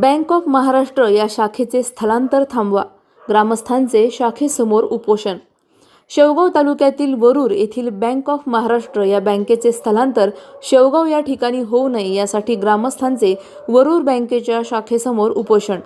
Bank of Maharashtra या शाखेचे स्थलांतर थांबवा, ग्रामस्थांचे शाखेसमोर उपोषण। शेवगाव तालुक्यातील वरूर येथील बँक ऑफ महाराष्ट्र या बँकेचे स्थलांतर शेवगाव या ठिकाणी होऊ नये यासाठी ग्रामस्थांचे वरूर बँकेच्या शाखेसमोर उपोषण।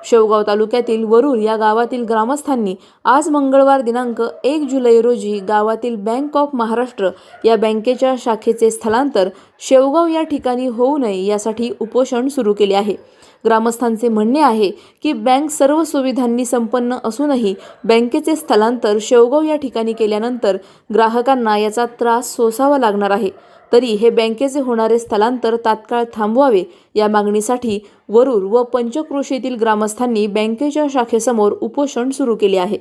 शेवगाव तालुक्यातील वरूर या गावातील ग्रामस्थांनी आज मंगळवार दिनांक 1 जुलै रोजी गावातील बँक ऑफ महाराष्ट्र या बँकेच्या शाखेचे स्थलांतर शेवगाव या ठिकाणी होऊ नये यासाठी उपोषण सुरू केले आहे। ग्रामस्थांचे म्हणणे आहे की बँक सर्व सुविधांनी संपन्न असूनही बँकेचे स्थलांतर शेवगाव या ठिकाणी केल्यानंतर ग्राहकांना याचा त्रास सोसावा लागणार आहे। तरी हे बँकेचे होणारे स्थलांतर तात्काळ थांबवावे या मागणीसाठी वरूर व पंचक्रोशीतील ग्रामस्थांनी बँकेच्या शाखेसमोर उपोषण सुरू केले आहे।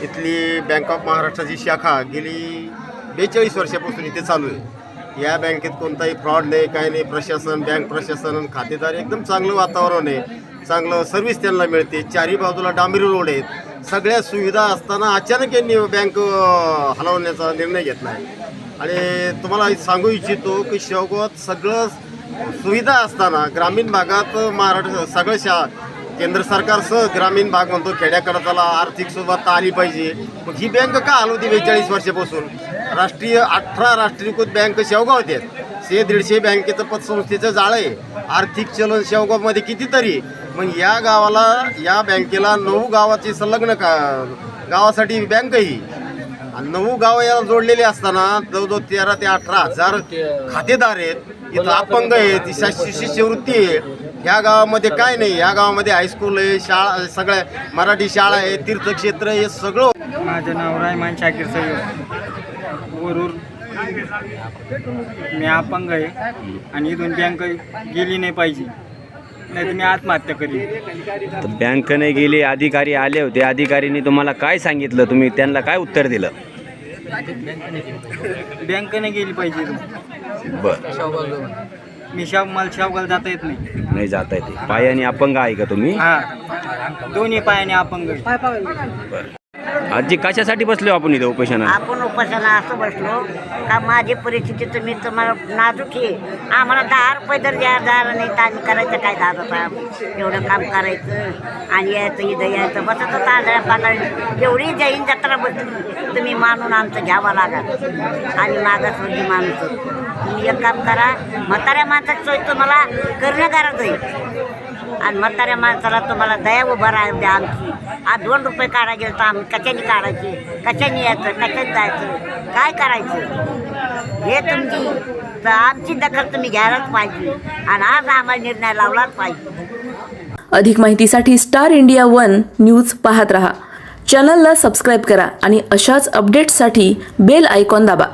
इथली बँक ऑफ महाराष्ट्राची शाखा गेली 42 वर्षापासून इथे चालू आहे। या बँकेत कोणताही फ्रॉड नाही, काही नाही। प्रशासन, बँक प्रशासन, खातेदार एकदम चांगलं वातावरण आहे, चांगलं सर्व्हिस त्यांना मिळते। चारी बाजूला डांबरी रोड आहेत, सगळ्या सुविधा असताना अचानक यांनी बँक हलवण्याचा निर्णय घेतला आहे। आणि तुम्हाला सांगू इच्छितो की शेवगावात सगळं सुविधा असताना ग्रामीण भागात महाराष्ट्र सगळं केंद्र सरकारसह ग्रामीण भाग म्हणतो खेड्याकडे आर्थिक सुबत्ता आली पाहिजे। मग ही बँक का हलवती 42 वर्षापासून? 18 राष्ट्रीयकृत बँक शेवगावात आहेत। 150 बँकेचं पतसंस्थेचं जाळं आहे। आर्थिक चलन शेवगावमध्ये कितीतरी। मग या गावाला, या बँकेला 9 गावाची संलग्न गावासाठी बँक ही, 9 गाव याला जोडलेले असताना जवळजवळ 13 ते 18 हजार खातेदार आहेत। इथं अपंग आहेत, शिष्यवृत्ती आहे। या गावामध्ये काय नाही, या गावामध्ये हायस्कूल आहे, शाळा, सगळ्या मराठी शाळा आहे, तीर्थक्षेत्र हे सगळं। माझं नाव रायमान शाकीर सय्यद, वरूर। मी अपंग आहे आणि इथून बँक गेली नाही पाहिजे, नाही तर मी आत्महत्या करीन। बँक नाही गेली, अधिकारी आले होते, अधिकाऱ्यांनी तुम्हाला काय सांगितलं, तुम्ही त्यांना काय उत्तर दिलं? बँक नाही गेली पाहिजे। बरं, मी मला शेवगाव जाता येत नाही जाता येते। पायाने अपंग आहे का तुम्ही? हां, दोन्ही पायाने अपंग। बरं, आजी कशासाठी बसलो आपण इथं उपोषणाला? आपण उपोषणा असं बसलो का माझी परिस्थिती तुम्ही तुम्हाला नाजूक आहे। आम्हाला 10 रुपये जर द्यायला नाही तर आम्ही करायचं काय? दादा एवढं काम करायचं आणि यायचं इथं यायचं बसत होतं तांदळ्या पांदळ्या। एवढी जैन जत्रा बसली, तुम्ही मानून आमचं घ्यावं लागत आणि मागासवर्गीय माणूस तुम्ही एक काम करा, म्हाताऱ्या माणसाची सोय तुम्हाला करणं गरज आहे आणि म्हाताऱ्या माणसाला तुम्हाला दया उभं राहू द्या आमची। आज 2 रुपये काढायला गेलं तर आम्ही कशाने काढायचे, कशाने यायचं, कशाने जायचं, काय करायचं हे तुमची तर आमची दखल तुम्ही घ्यायलाच पाहिजे आणि आज आम्हाला निर्णय लावलाच पाहिजे। अधिक माहितीसाठी स्टार इंडिया 1 न्यूज पाहत रहा। चॅनलला सबस्क्राईब करा आणि अशाच अपडेट्ससाठी बेल आयकॉन दाबा।